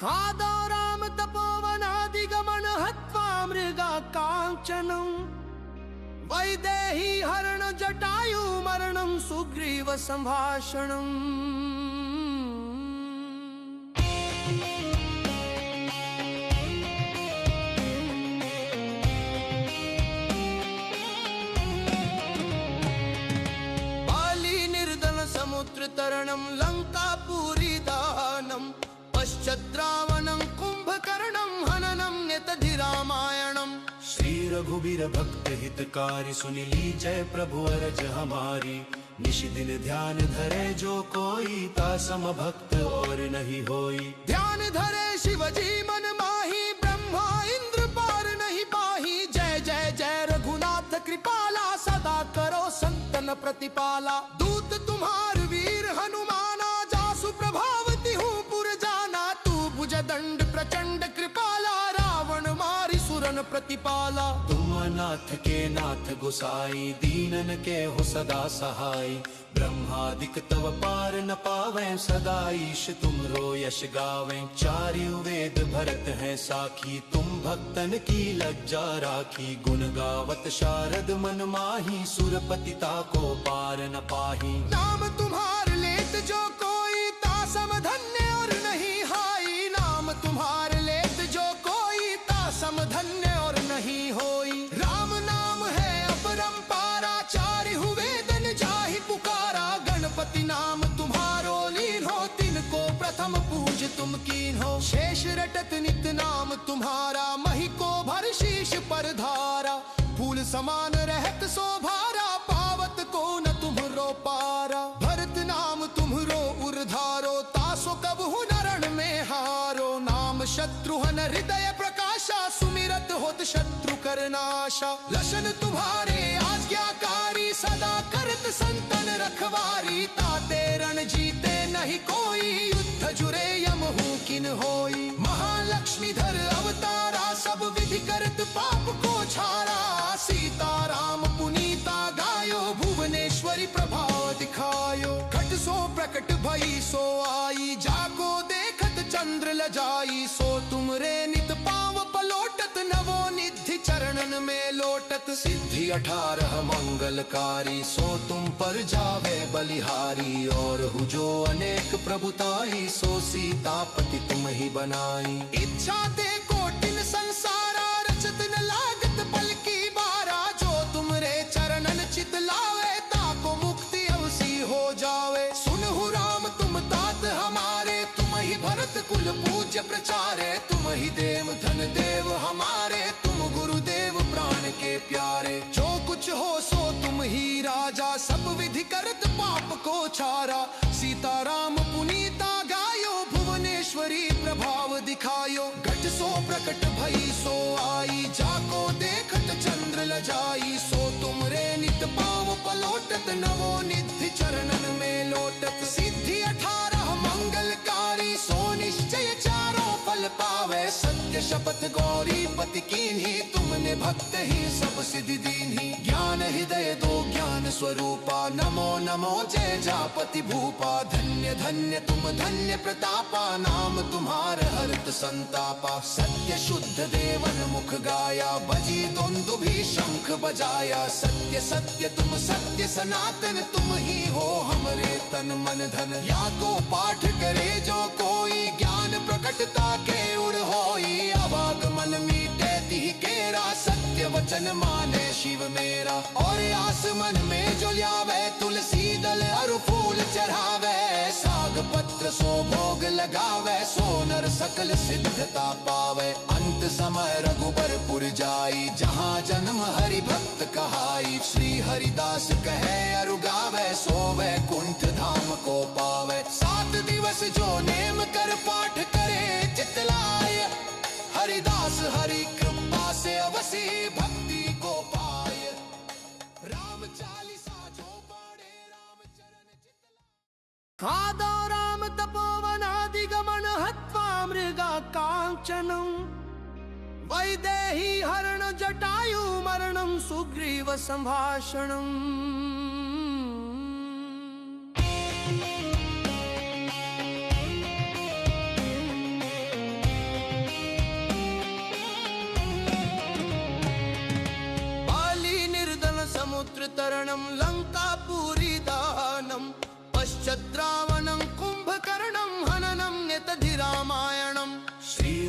खादो राम तपोवनादिगमन हत्वा मृगा कांचनं वैदेही हरण जटायु मरणं सुग्रीव संभाषणम्। बाली निर्दन समुद्र तरणं लंकापुरी दानं पश्चाद्रावणं कुंभकर्णं हननं नेतधि रामायणं। श्री रघुबीर भक्त हितकारी सुनि लीजय प्रभु अरज हमारी। निशि दिन ध्यान धरे जो कोई तासम भक्त और नहीं होई। ध्यान धरे शिवजी मन माही ब्रह्मा इंद्र पार नहीं पाही। जय जय जय रघुनाथ कृपाला सदा करो संतन प्रतिपाला। दूत तुम्हार वीर हनुमाना जासु प्रभावती हूँ पुर जाना। तू भुज दंड प्रचंड कृपाला रावण मारी सुरन प्रतिपाला। तुम नाथ के नाथ गोसाई दीनन के हो सदा सहाय। ब्रह्मादिक तव पार न पावे सदा ईश तुमरो यश गावें। चारु वेद भरत है साखी तुम भक्तन की लज्जा राखी। गुण गावत शारद मन माही सुरपतिता को पार न पाही। नाम तुम्हार लेत जो कोई तासम धन्य और नहीं हाई। नाम तुम्हार लेत जो कोई तासम धन्य और नहीं होई। राम नाम है अपरंपारा चारि वेदन जाहि पुकारा। गणपति नाम तुम्हारो लीन हो तिनको प्रथम पूज तुम कीन हो। शेष रटत नित नाम तुम्हारा मही को भर शीश पर धारा। फूल समान रहत शोभारा पावत को न तुम्हरो पारा। भरत नाम तुम्हरो उर्धारो तासो कबहु नरण में हारो। नाम शत्रुहन हृदय प्रकाशा सुमिरत होत शत्रु करनाशा। लशन तुम्हारे आज्ञाकारी सदा करत संतन रखवारी। ताते रण जीते नहीं कोई युद्ध जुरे यम हूँ किन होई। महालक्ष्मीधर अवतारा सब विधि करत पाप को छारा। सीताराम पुनीता गायो भुवनेश्वरी प्रभाव दिखायो। घट सो प्रकट भई सो आई जाको देखत चंद्र लजाई। सो तुमरे नित पाव पलोटत नवो निधि चरणन में लोटत। सिद्धि 18 मंगलकारी सो तुम पर जावे बलिहारी। और हुजो अनेक प्रभुताई सो सीतापति तुम ही बनाई। इच्छा ते कोटिन संसारा रचत न लागत पल की बारा। जो तुमरे चरणन चित लावे ताको मुक्ति अवसी हो जावे। सुनहु राम तुम तात हमारे तुम ही भरत कुल पूज्य प्रचारे। तुम ही देव धन देव हमारे तुम गुरुदेव प्राण के प्यारे। जो कुछ हो सो तुम ही राजा सब विधि करत पाप को छारा। सीताराम पुनीता गायो भुवनेश्वरी प्रभाव दिखायो। घट सो प्रकट भई सो आई जाको देखत चंद्र लजाई। सो तुमरे नित पाव पलोटत नवो निधि चरणन में लोटत। सिद्धि 18 मंगलकारी सो निश्चय चारों फल पावे। सत्य शपथ गौरी पति कीन्ही तुमने भक्त ही सब सिद्धि दीन्ही। ज्ञान हृदय दो ज्ञान स्वरूपा नमो नमो जय जापति भूपा। धन्य धन्य तुम धन्य प्रतापा नाम तुम्हार हरत संतापा। सत्य शुद्ध देवन मुख गाया बजी दुंदुभि शंख बजाया। सत्य सत्य तुम सत्य सनातन तुम ही हो हमरे तन मन धन। या को पाठ करे जो कोई ज्ञान प्रकटता के उड़ होई। अवागमन मीटे तिहि केरा सत्य वचन माने शिव मेरा। और आसमन में जो ल्यावे तुलसी दल अरु फूल चढ़ावे। साग पत्र सो भोग लगावे सो नर सकल सिद्धता पावे। अंत समय रघुबरपुर जाई जहाँ जन्म हरि भक्त कहाई। श्री हरिदास कहे अरु गावे सो वैकुंठ धाम को पावे। 7 दिवस जो नेम कर पाठ करे चितलाय। हरिदास हरि कृपा से अवसी भक्ति को पाए। राम चालीसा जो पढ़े राम चरण चितलाय। खादो राम तपोवनादिगमन हत्वा मृगा कांचनं वैदेही हरण जटायु मरणं सुग्रीव संभाषणम्।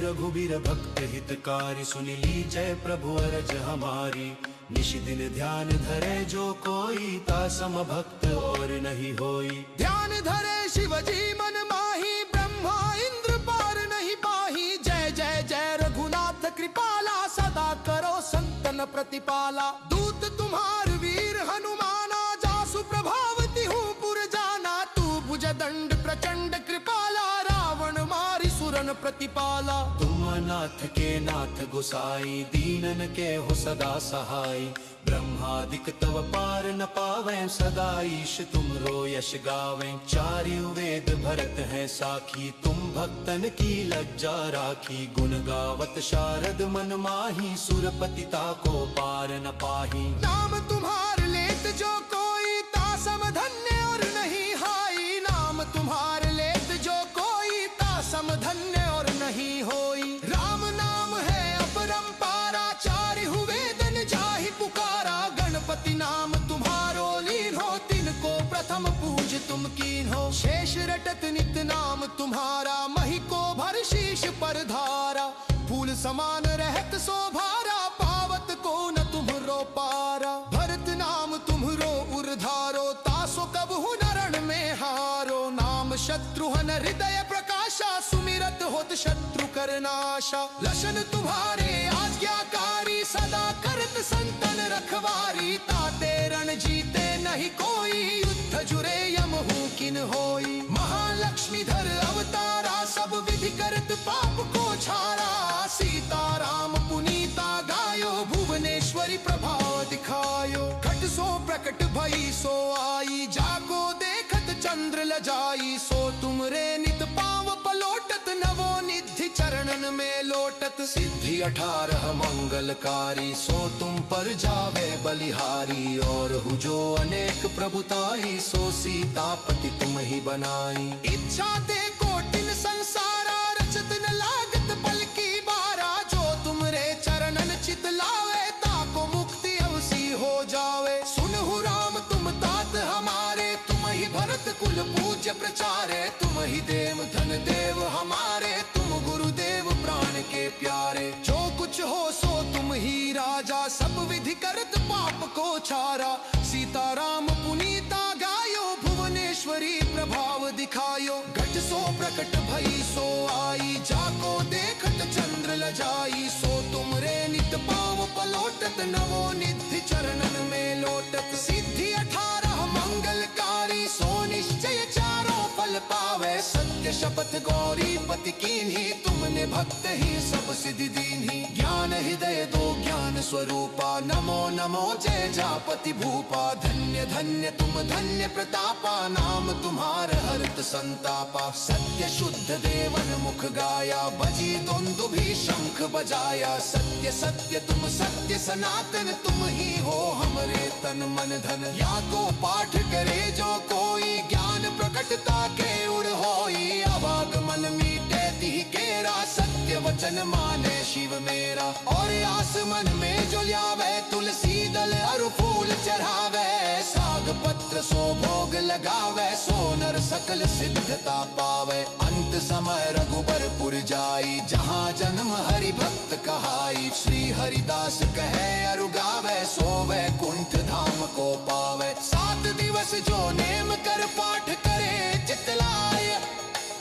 रघुबीर भक्त हितकारी सुन लीजय प्रभु अरज हमारी। निश दिन ध्यान धरे जो कोई तासम भक्त और नहीं होई। ध्यान धरे शिवजी मन माही ब्रह्मा इंद्र पार नहीं पाही। जय जय जय रघुनाथ कृपाला सदा करो संतन प्रतिपाला। दूत तुम्हार वीर हनुमाना जासु प्रभावती हूँ पुर जाना। तू भुज दंड प्रचंड कृपाला रावण मारी सुरन प्रतिपाला। तुम नाथ के नाथ गुसाई दीनन के हो सदा सहाय। ब्रह्मादिक तव पार न पावें सदा ईश तुमरो यश गावें। चारु वेद भरत है साखी तुम भक्तन की लज्जा राखी। गुण गावत शारद मन माही सुरपति ताको पार न पाही। नाम तुम्हार लेत जो कोई तासम धन्य और नहीं हाई। नाम तुम्हार लेत जो कोई तासम धन्य और नहीं होई। राम नाम है अपरंपारा चारिहु वेदन जाहि पुकारा। गणपति नाम तुम्हारो लीन हो तिनको प्रथम पूज तुम कीन हो। शेष रटत नित नाम तुम्हारा मही को भर शीश पर धारा। फूल समान रहत शोभारा पावत को न तुम्हरो पारा। भरत नाम तुम्हरो उर्धारो तासो कबहु नरण में हारो। नाम शत्रुहन हृदय प्रकाशा सुमिरत होत शत्रु करनाशा। लशन तुम्हारे आज्ञाकारी सदा करत संतन रखवारी। ताते रण जीते नहीं कोई युद्ध जुरे यम हूँ किन होई। महालक्ष्मीधर अवतारा सब विधि करत पाप को छारा। सीताराम पुनीता गायो भुवनेश्वरी प्रभाव दिखायो। घट सो प्रकट भई सो आई जाको देखत चंद्र लजाई। सो तुमरे नित पाव पलोटत नवो निधि चरणन में लोटत। सिद्धि 18 मंगलकारी सो तुम पर जावे बलिहारी। और हुजो अनेक प्रभुताई सो सीतापति तुम ही बनाई। इच्छा ते कोटिन संसारा रचत न लागत पल की बारा। जो तुमरे चरणन चित लावे ताको मुक्ति अवसी हो जावे। सुनहु राम तुम तात हमारे तुम ही भरत कुल पूज्य प्रचारे। तुम ही देव धन देव हमारे तुम गुरुदेव प्राण के प्यारे। जो कुछ हो सो तुम ही राजा सब विधि करत पाप को छारा। सीताराम पुनीता गायो भुवनेश्वरी प्रभाव दिखायो। घट सो प्रकट भई सो आई जाको देखत चंद्र लजाई। सो तुमरे नित पाव पलोटत नवो निधि चरणन में लोटत। सिद्धि 18 मंगलकारी सो निश्चय चारों फल पावे। सत्य शपथ गौरी पति कीन्ही तुमने भक्त ही सब सिद्धि दीन्ही। ज्ञान हृदय दो ज्ञान स्वरूपा नमो नमो जय जापति भूपा। धन्य धन्य तुम धन्य प्रतापा नाम तुम्हार हरत संतापा। सत्य शुद्ध देवन मुख गाया बजी दुंदुभि शंख बजाया। सत्य सत्य तुम सत्य सनातन तुम ही हो हमरे तन मन धन। या को पाठ करे जो कोई ज्ञान प्रकटता के उड़ होई। अवागमन मीटे तिहि केरा सत्य वचन माने शिव मेरा। और आसमन में जो ल्यावे तुलसी दल अरु फूल चढ़ावे। साग पत्र सो भोग लगावे सो नर सकल सिद्धता पावे। अंत समय रघुबरपुर जाई जहाँ जन्म हरि भक्त कहाई। श्री हरिदास कहे अरु गावे सो वैकुंठ धाम को पावे। 7 दिवस जो नेम कर पाठ करे चितलाय।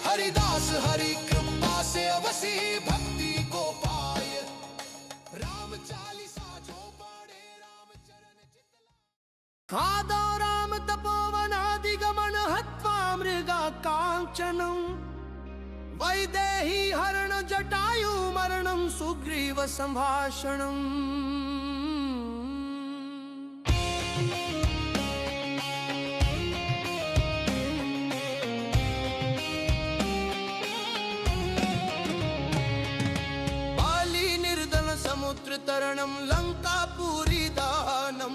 हरिदास हरि कृपा से अवसी भक्ति को पाय। राम चालीसा जो पढ़े राम चरण चितलाय। खादो राम तपोवनादिगमन हत्वा मृगा कांचनम। वैदेही हरण जटायु मरणं सुग्रीव संभाषणम्। समुद्र तरणं लंकापुरी दानं।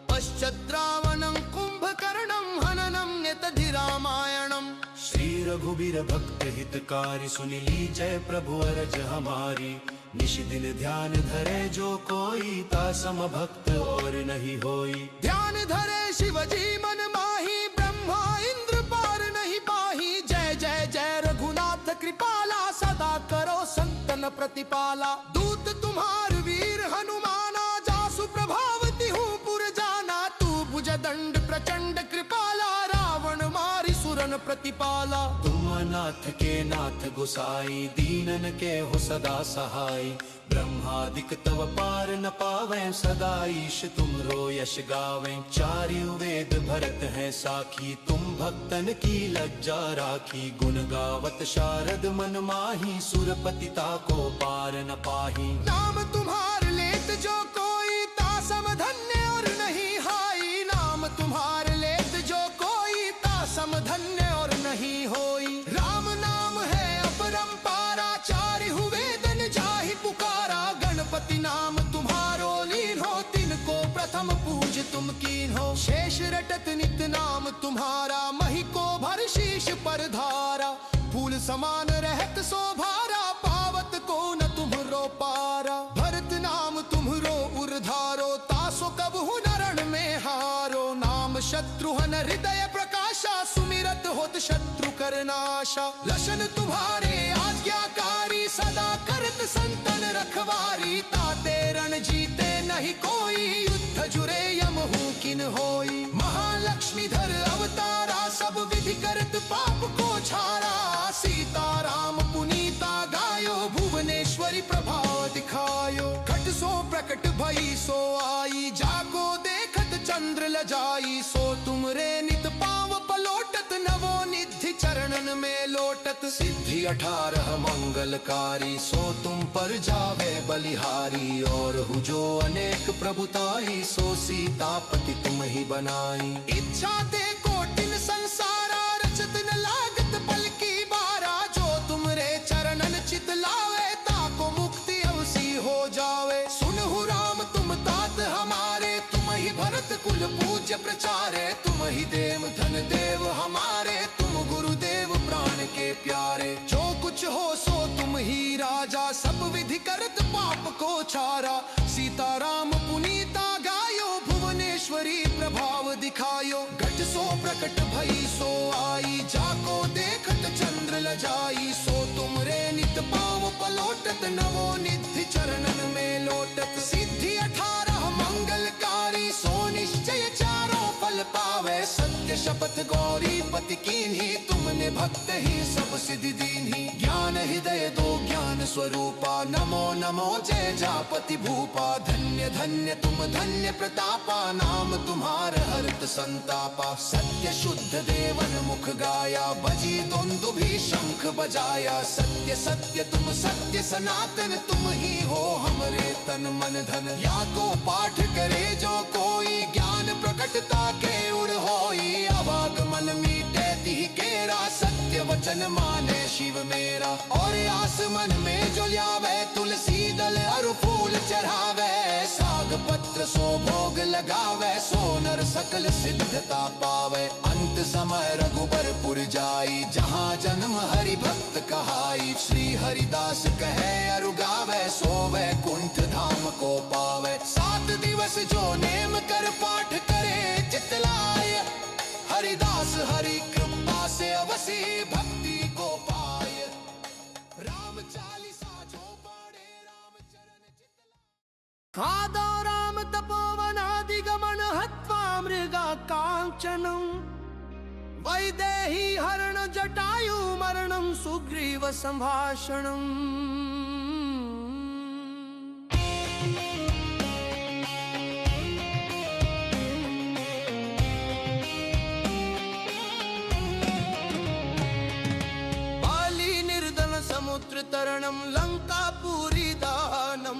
पश्चात् रावणं कुंभकर्णं हननं नेतधि रामायणम्। श्री रघुबीर भक्त हितकारी सुन लीजय प्रभु अरज हमारी। निश दिन ध्यान धरे जो कोई तासम भक्त और नहीं होई। ध्यान धरे शिवजी मन माही ब्रह्मा इंद्र पार नहीं पाही। जय जय जय रघुनाथ कृपाला सदा करो संतन प्रतिपाला। दूत तुम्हार वीर हनुमाना, जासु प्रभावती हूँ पुर जाना। तू भुज दंड प्रचंड कृपाला, रावण मारी सुरन प्रतिपाला। तुम नाथ के नाथ गुसाई, दीनन के हो सदा सहाय। ब्रह्मादिक तव पार न पावें, सदा ईश तुमरो यश गावें। चारु वेद भरत है साखी, तुम भक्तन की लज्जा राखी। गुण गावत शारद मन माही, सुरपति ताको पार न पाही। नाम तुम्हार लेत जो कोई, तासम धन्य और नहीं हाई। नाम तुम्हार लेत जो कोई, तासम धन्य और नहीं होई। राम नाम है अपरंपारा, चारिहु वेदन जाहि पुकारा। गणपति नाम तुम्हारो लीन हो, तिनको प्रथम पूज तुम कीन हो। शेष रटत नित नाम तुम्हारा, मही को भर शीश पर धारा। फूल समान रहत शोभारा, पावत को न तुम्हरो पारा। भरत नाम तुम्हरो उर्धारो, तासो कबहु नरण में हारो। नाम शत्रुहन हृदय प्रकाशा, सुमिरत होत शत्रु करनाशा। लशन तुम्हारे आज्ञाकारी, सदा करत संतन रखवारी। ताते रण जीते नहीं कोई, युद्ध जुरे यमहु किन होई। महालक्ष्मीधर अवतारा, सब विधि करत पाप को छारा। सीताराम पुनीता गायो, भुवनेश्वरी प्रभाव दिखायो। घट सो प्रकट भई सो आई, जाको देखत चंद्र लजाई। सो तुमरे नित पाव पलोटत, नवो निधि चरणन में लोटत। सिद्धि 18 मंगलकारी, सो तुम पर जावे बलिहारी। और हुजो अनेक प्रभुताई, सो सीतापति तुम ही बनाई। इच्छा ते कोटिन संसारा, रचत न लागत पल की बारा। जो तुमरे चरणन चित लावे, ताको मुक्ति अवसी हो जावे। सुनहु राम तुम तात हमारे, तुम ही भरत कुल पूज्य प्रचारे। तुम ही देव धन देव हमारे, तुम गुरुदेव प्राण के प्यारे। जो कुछ हो सो तुम ही राजा, सब विधि करत पाप को छारा। सीताराम पुनीता गायो, भुवनेश्वरी प्रभाव दिखायो। घट सो प्रकट भई सो आई, जाको देखत चंद्र लजाई। सो तुमरे नित पाव पलोटत, नवो निधि चरणन में लोटत। सिद्धि 18 मंगलकारी, सो निश्चय चारों फल पावे। सत्य शपथ गौरी पति कीन्ही, तुमने भक्त ही सब सिद्धि दीन्ही। ज्ञान हृदय दो ज्ञान स्वरूपा, नमो नमो जय जापति भूपा। धन्य धन्य तुम धन्य प्रतापा, नाम तुम्हार हरत संतापा। सत्य शुद्ध देवन मुख गाया, बजी दुंदुभि शंख बजाया। सत्य सत्य तुम सत्य सनातन, तुम ही हो हमरे तन मन धन। या को पाठ करे जो कोई, ज्ञान प्रकटता के उड़ होई। अवागमन मीटे तिहि केरा, सत्य वचन माने शिव मेरा। और आसमन में जो ल्यावे, तुलसी दल अरु फूल चढ़ावे। साग पत्र सो भोग लगावे, सो नर सकल सिद्धता पावे। अंत समय रघुबरपुर जाई, जहाँ जन्म हरि भक्त कहाई। श्री हरिदास कहे अरु गावे, सो वैकुंठ धाम को पावे। 7 दिवस जो नेम कर पाठ करे, चितलाय हरिदास हरि कृपा से अवसी भक्ति को पाए। राम चालीसा जो पढ़े, राम चरण चितलाय। खादो राम तपोवनादिगमन, हत्वा मृगा कांचनम। वैदेही हरण जटायु मरणं, सुग्रीव संभाषणम्। समुद्र तरणं, लंकापुरी दानं।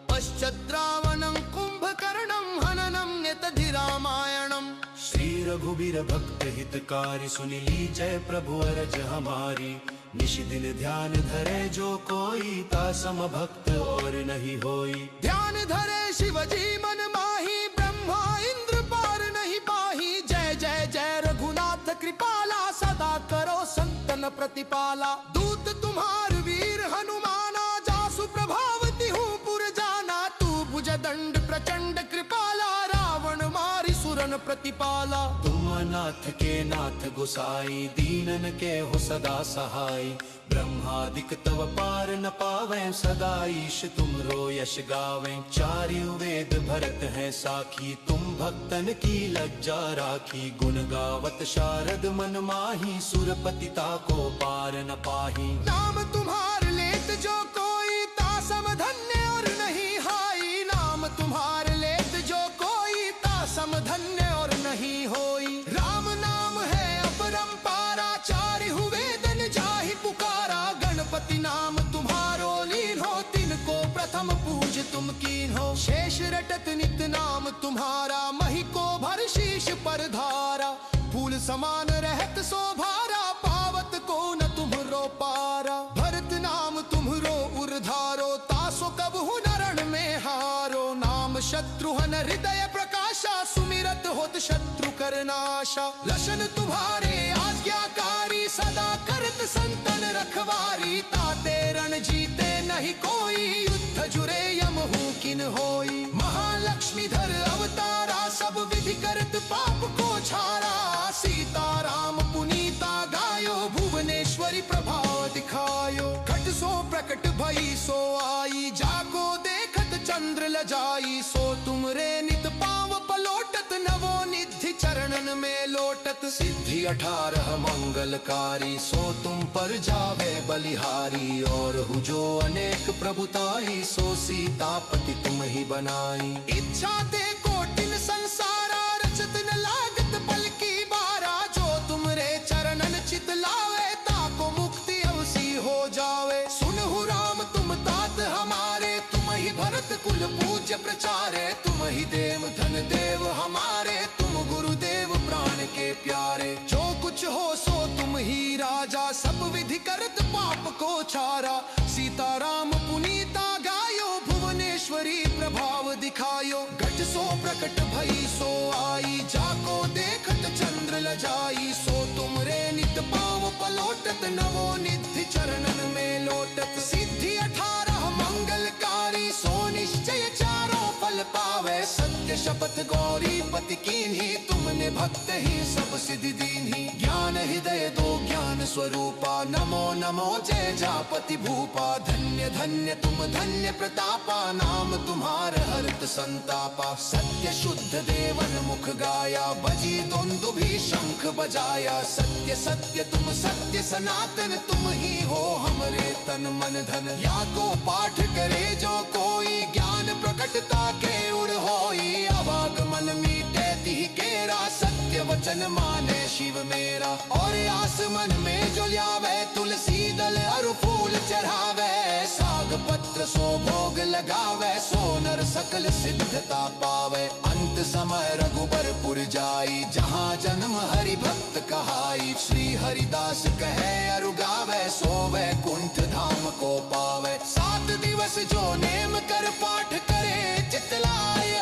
पश्चात् रावणं कुंभकर्णं, हननं नेतधि रामायणम्। श्री रघुबीर भक्त हितकारी, सुनि लीजय प्रभु अरज हमारी। निशि दिन ध्यान धरे जो कोई, तासम भक्त और नहीं होई। ध्यान धरे शिवजी मन माही, ब्रह्मा इंद्र पार नहीं पाही। जय जय जय रघुनाथ कृपाला, सदा करो संतन प्रतिपाला। दूत तुम्हार वीर हनुमाना, जासु प्रभावती हूँ पुर जाना। तू भुज दंड प्रचंड कृपाला, रावण मारी सुरन प्रतिपाला। तुम नाथ के नाथ गुसाई दीनन के हो सदा सहाय ब्रह्मादिक तव पार न पावे सदा ईश तुमरो यश गावें चारियु वेद भरत है साखी तुम भक्तन की लज्जा राखी गुण गावत शारद मन माही सुरपतिता को पार न पाही। नाम तुम्हार लेत जो कोई तासम धन्य और नहीं हाई नाम तुम्हार लेत जो कोई तासम धन्य और नहीं होई। राम नाम है अपरंपारा चारि हुए दिन जाहि पुकारा गणपति नाम तुम्हारो लीन हो तिनको प्रथम पूज तुम कीन हो। शेष रटत नित नाम तुम्हारा मही को भर शीश पर धारा फूल समान रहत शोभारा पावत को न तुम्हरो पारा। भरत नाम तुम्हरो उर्धारो तासो कब नरण में हारो नाम शत्रुहन हृदय प्रकाशा सुमिरत होत शत्रु करनाशा। लशन तुम्हारे आज्ञाकारी सदा करत संतन रखवारी ताते रण जीते नहीं कोई युद्ध जुरे यम हूँ किन होई। महालक्ष्मी धर अवतारा सब विधि करत पाप को छारा सीताराम पुनीता गायो भुवनेश्वरी प्रभाव दिखायो। घट सो प्रकट भई सो आई जाको देखत चंद्र लजाई सो तुमरे नित पाव पलोटत नवो निधि चरणन में लोटत। सिद्धि 18 मंगलकारी सो तुम पर जावे बलिहारी और हुजो अनेक प्रभुताई सो सीतापति तुम ही बनाई। इच्छा ते कोटिन संसारा रचत न लागत पल की बारा जो तुमरे चरणन चित लावे ताको मुक्ति अवसी हो जावे। सुनहु राम तुम तात हमारे तुम ही भरत कुल पूज्य प्रचारे तुम ही देव धन देव हमारे तुम गुरुदेव प्राण के प्यारे। जो कुछ हो सो तुम ही राजा सब विधि करत पाप को छारा सीताराम पुनीता गायो भुवनेश्वरी प्रभाव दिखायो। घट सो प्रकट भई सो आई जाको देखत चंद्र लजाई सो तुमरे नित पाव पलोटत नवो निधि चरणन में लोटत। सिद्धि 18 मंगलकारी सो निश्चय चारों फल पावे सत्य शपथ गौरी पति कीन्ही तुमने भक्त ही सब सिद्धि दीन्ही। ज्ञान हृदय दो ज्ञान स्वरूपा नमो नमो जय जापति भूपा। धन्य धन्य तुम धन्य प्रतापा नाम तुम्हार हरत संतापा। सत्य शुद्ध देवन मुख गाया बजी दुंदुभि शंख बजाया। सत्य सत्य तुम सत्य सनातन तुम ही हो हमरे तन मन धन। या को पाठ करे जो कोई ज्ञान प्रकटता के उड़ होई। अवागमन मीटे तिहि केरा सत्य वचन माने शिव मेरा। और आसमन में जो ल्यावे तुलसी दल अरु फूल चढ़ावे साग पत्र सो भोग लगावे सो नर सकल सिद्धता पावे। अंत समय रघुबरपुर जाई जहाँ जन्म हरि भक्त कहाई। श्री हरिदास कहे अरु गावे सो वैकुंठ धाम को पावे। 7 दिवस जो नेम कर पाठ करे चितलाय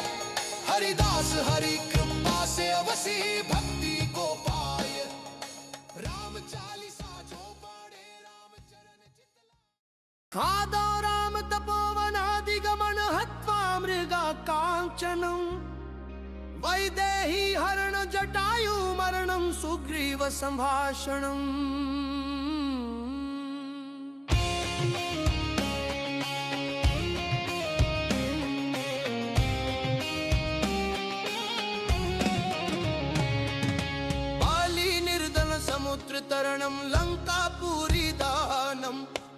हरिदास हरि कृपा से अवसी भक्ति को पाय। राम चालीसा जो पढ़े राम चरण चितलाय। खादो राम तपोवनादिगमन हत्वा मृगा कांचनम वैदेही हरण जटायु मरणं सुग्रीव संभाषणम्। समुद्र तरणं लंकापुरी दानं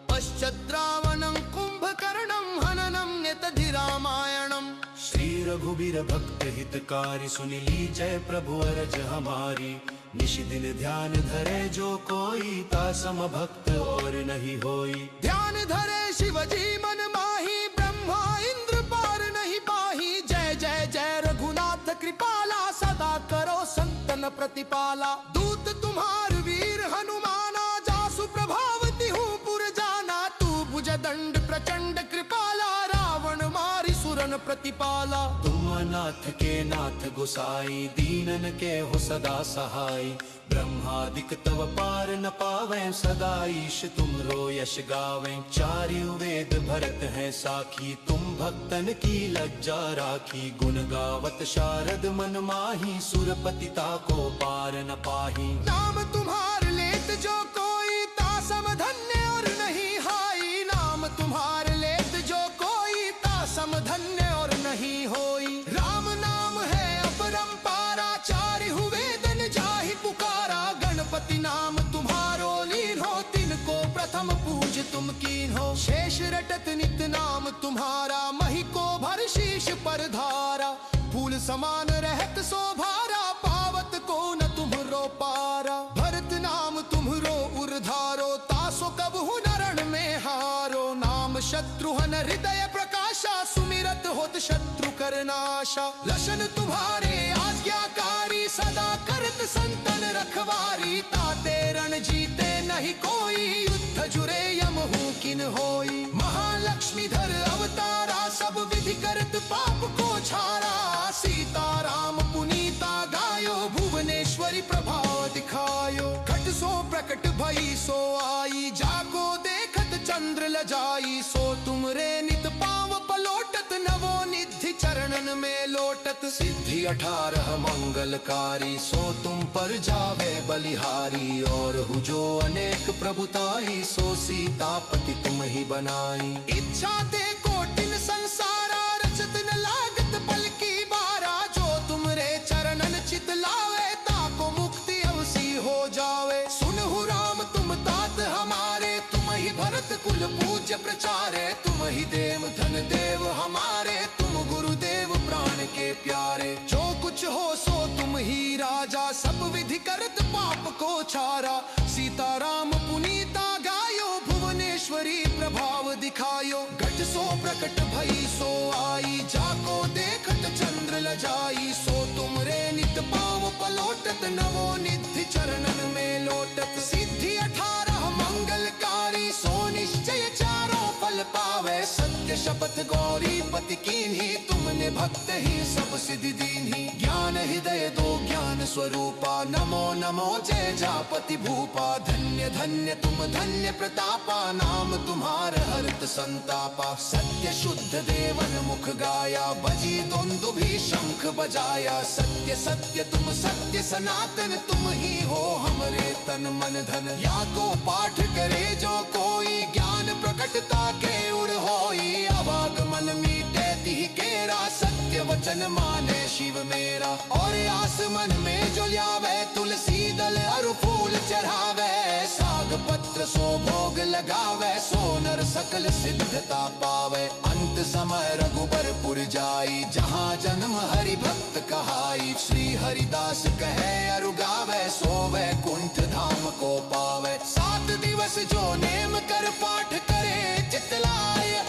पश्चाद्रावणं कुंभकर्णं हननं नेतधि रामायणम्। श्री रघुबीर भक्त हितकारी सुनि लीजय प्रभु अरज हमारी। निशि दिन ध्यान धरे जो कोई तासम भक्त और नहीं होई। ध्यान धरे शिवजी मन माही ब्रह्मा इंद्र पार नहीं पाही। जय जय जय रघुनाथ कृपाला सदा करो संतन प्रतिपाला। दूत तुम्हार वीर हनुमाना जासु प्रभावती हूँ पुर जाना। तू भुज दंड प्रचंड कृपाला रावण मारी सुर शरण प्रतिपाला। तुम अनाथ के नाथ गोसाई, दीनन के हो सदा सहाय। ब्रह्मादिक तव पार न पावें, सदा ईश तुमरो यश गावें। चारु वेद भरत है साखी, तुम भक्तन की लज्जा राखी। गुण गावत शारद मन माही, सुरपति ताको पार न पाही। नाम तुम्हार लेत जो कोई, तासम धन्य और नहीं हाई। नाम तुम्हार लेत जो कोई, तासम धन्य और नहीं होई। राम नाम है अपरंपारा, चारिहु वेदन जाहि पुकारा। गणपति नाम तुम्हारो लीन हो, तिनको प्रथम पूज तुम कीन हो। शेष रटत नित नाम तुम्हारा, मही को भर शीश पर धारा। फूल समान रहत शोभारा, पावत को न तुम्हरो पारा। भरत नाम तुम्हरो उर्धारो, तासो कबहु नरण में हारो। नाम शत्रुहन हृदय प्रकाशा, सुमिरत होत शत्रु करनाशा। लशन तुम्हारे आज्ञाकारी, सदा करत संतन रखवारी। ताते रण जीते नहीं कोई, युद्ध जुरे यमहु किन होई। महालक्ष्मीधर अवतारा, सब विधि करत पाप को छारा। सीताराम पुनीता गायो, भुवनेश्वरी प्रभाव दिखायो। घट सो प्रकट भई सो आई, जाको देखत चंद्र लजाई। सो तुमरे नित पाव पलोटत, नवो निधि चरणन में लोटत। सिद्धि 18 मंगलकारी, सो तुम पर जावे बलिहारी। और हुजो अनेक प्रभुताई, सो सीतापति तुम ही बनाई। इच्छा ते कोटिन संसारा, रचत न लागत पल की बारा। जो तुमरे चरणन चित लावे, ताको मुक्ति अवसी हो जावे। सुनहु राम तुम तात हमारे, तुम ही भरत कुल पूज्य प्रचारे। तुम ही देव धन देव हमारे, तुम गुरुदेव प्राण के प्यारे। जो कुछ हो सो तुम ही राजा, सब विधि करत पाप को छारा। सीताराम पुनीता गायो, भुवनेश्वरी प्रभाव दिखायो। घट सो प्रकट भई सो आई, जाको देखत चंद्र लजाई। सो तुमरे नित पाव पलोटत, नवो निधि चरणन में लोटत। सिद्धि 18 मंगलकारी, सो निश्चय चारों फल पावे। सत्य शपथ गौरी पति कीन्ही, तुमने भक्त ही सब सिद्धि दीन्ही। ज्ञान हृदय दो ज्ञान स्वरूपा, नमो नमो जय जापति भूपा। धन्य धन्य तुम धन्य प्रतापा, नाम तुम्हार हरत संतापा। सत्य शुद्ध देवन मुख गाया, बजी दुंदुभि शंख बजाया। सत्य सत्य तुम सत्य सनातन, तुम ही हो हमरे तन मन धन। या को पाठ करे जो कोई, ज्ञान प्रकटता के उड़ होई। अवागमन मीटे तिहि केरा, सत्य वचन माने शिव मेरा। और आसमन में जो ल्यावे, तुलसी दल अरु फूल चढ़ावे। साग पत्र सो भोग लगावे, सो नर सकल सिद्धता पावे। अंत समय रघुबरपुर जाई, जहाँ जन्म हरि भक्त कहाई। श्री हरिदास कहे अरु गावे, सो वैकुंठ धाम को पावे। 7 दिवस जो नेम कर पाठ करे, चितलाय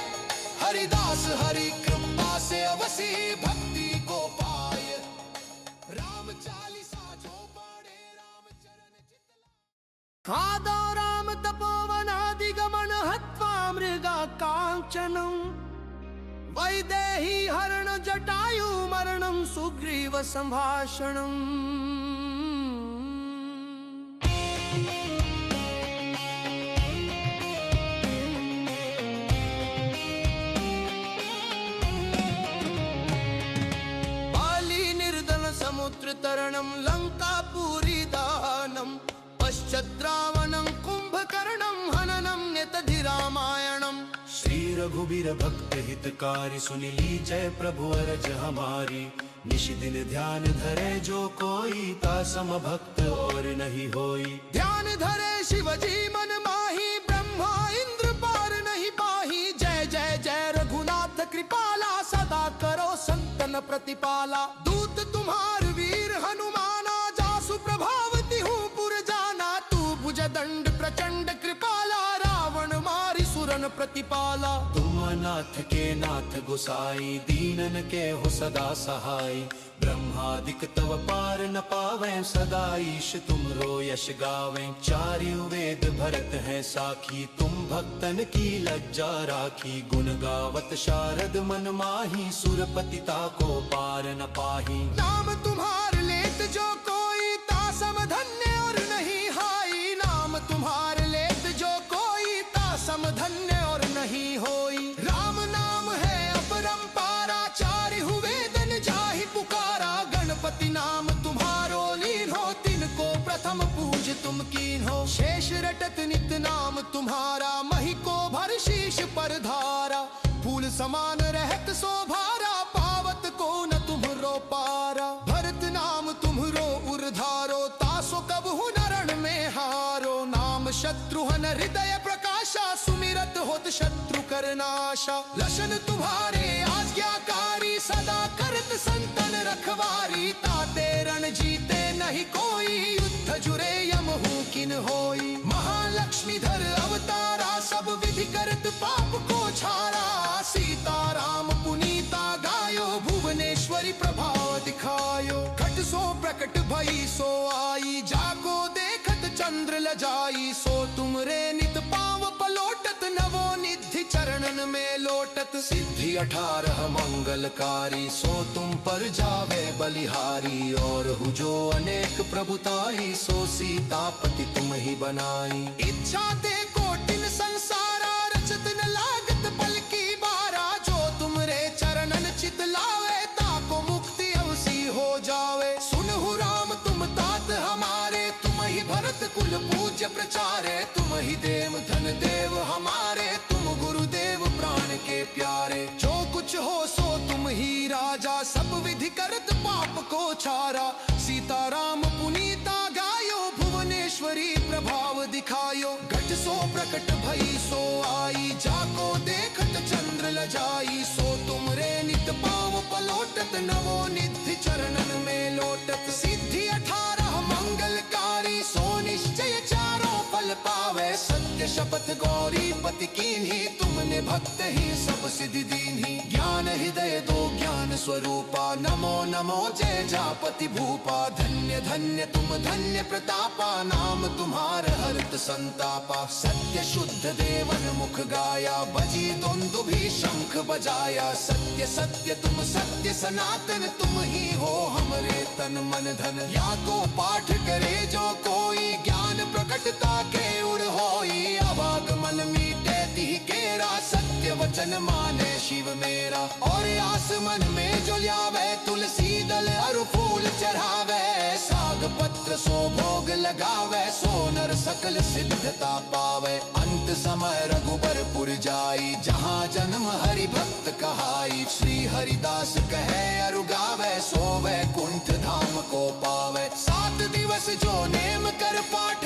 हरिदास हरि कृपा से अवसी भक्ति को पाय। राम चालीसा जो पढ़े, राम चरण चितलाय। खादो राम तपोवनादिगमन, हत्वा मृगा कांचनम। वैदेही हरण जटायु मरणं, सुग्रीव संभाषणम्। समुद्र तरणं, लंकापुरी दानं। पश्चात् रावणं कुंभकर्णं, हननं नेतधि रामायणम्। श्री रघुबीर भक्त हितकारी, सुनि लीजय प्रभु अरज हमारी। निशि दिन ध्यान धरे जो कोई, तासम भक्त और नहीं होई। ध्यान धरे शिवजी मन माही, ब्रह्मा इंद्र पार नहीं पाही। जय जय जय रघुनाथ कृपाला, सदा करो संतन प्रतिपाला। दूत तुम्हार वीर हनुमाना, जासु प्रभावती हूँ पुर जाना। तू भुज दंड प्रचंड कृपाला, रावण मारी सुरन प्रतिपाला। तुम अनाथ के नाथ गुसाई, दीनन के हो सदा सहाय। ब्रह्मादिक तव पार न पावे, सदा ईश तुमरो यश गावे। चारु वेद भरत है साखी, तुम भक्तन की लज्जा राखी। गुण गावत शारद मन माही, सुरपति ताको पार न पाही। नाम तुम्हार लेत जो कोई, तासम धन्य और नहीं हाई। नाम तुम्हार लेत जो कोई, तासम धन्य और नहीं होई। राम नाम है अपरंपारा, चारिहु वेदन जाहि पुकारा। गणपति नाम तुम्हारो लीन हो, तिनको प्रथम पूज तुम कीन हो। शेष रटत नित नाम तुम्हारा, मही को भर शीश पर धारा। फूल समान रहत शोभारा, पावत को न तुम्हरो पारा। भरत नाम तुम्हरो उर्धारो, तासो कबहु नरण में हारो। नाम शत्रुहन हृदय प्रकाशा, सुमिरत होत शत्रु करनाशा। लशन तुम्हारे आज्ञाकारी, सदा करत संतन रखवारी। ताते रण जीते नहीं कोई, युद्ध जुरे यमहु किन होई। महालक्ष्मीधर अवतारा, सब विधि करत पाप को छारा। सीताराम पुनीता गायो, भुवनेश्वरी प्रभाव दिखायो। घट सो प्रकट भई सो आई, जाको देखत चंद्र लजाई। सो तुमरे नित पाव पलोटत, नवो निधि चरणन में लोटत। सिद्धि 18 मंगलकारी, सो तुम पर जावे बलिहारी। और हुजो अनेक प्रभुताई, सो सीतापति तुम ही बनाई। इच्छा ते कोटिन संसारा, रचत न लागत पल की बारा। जो तुमरे चरणन चित लावे, ताको मुक्ति अवसी हो जावे। सुनहु राम तुम तात हमारे, तुम ही भरत कुल पूज्य प्रचारे। तुम ही देव धन देव हमारे, तुम गुरुदेव प्राण के प्यारे। जो कुछ हो सो तुम ही राजा, सब विधि करत पाप को छारा। सीताराम पुनीता गायो, भुवनेश्वरी प्रभाव दिखायो। घट सो प्रकट भई सो आई, जाको देखत चंद्र लजाई। सो तुमरे नित पाव पलोटत, नवो निधि चरणन में लोटत। सिद्धि 18 मंगलकारी, सो निश्चय चारों फल पावे। सत्य शपथ गौरी पति कीन्ही, तुमने भक्त ही सब सिद्धि दीन्ही। ज्ञान हृदय दो ज्ञान स्वरूपा, नमो नमो जय जापति भूपा। धन्य धन्य तुम धन्य प्रतापा, नाम तुम्हार हरत संतापा। सत्य शुद्ध देवन मुख गाया, बजी दुंदुभि शंख बजाया। सत्य सत्य तुम सत्य सनातन, तुम ही हो हमरे तन मन धन। या को पाठ करे जो कोई, ज्ञान प्रकटता के उड़ होई। अवागमन मीटे तिहि केरा, सत्य वचन माने शिव मेरा। और आसमन में जो ल्यावे, तुलसी दल अरु फूल चढ़ावे। साग पत्र सो भोग लगावे, सो नर सकल सिद्धता पावे। अंत समय रघुबरपुर जाई, जहाँ जन्म हरि भक्त कहाई। श्री हरिदास कहे अरु गावे, सो वैकुंठ धाम को पावे। 7 दिवस जो नेम कर पाठ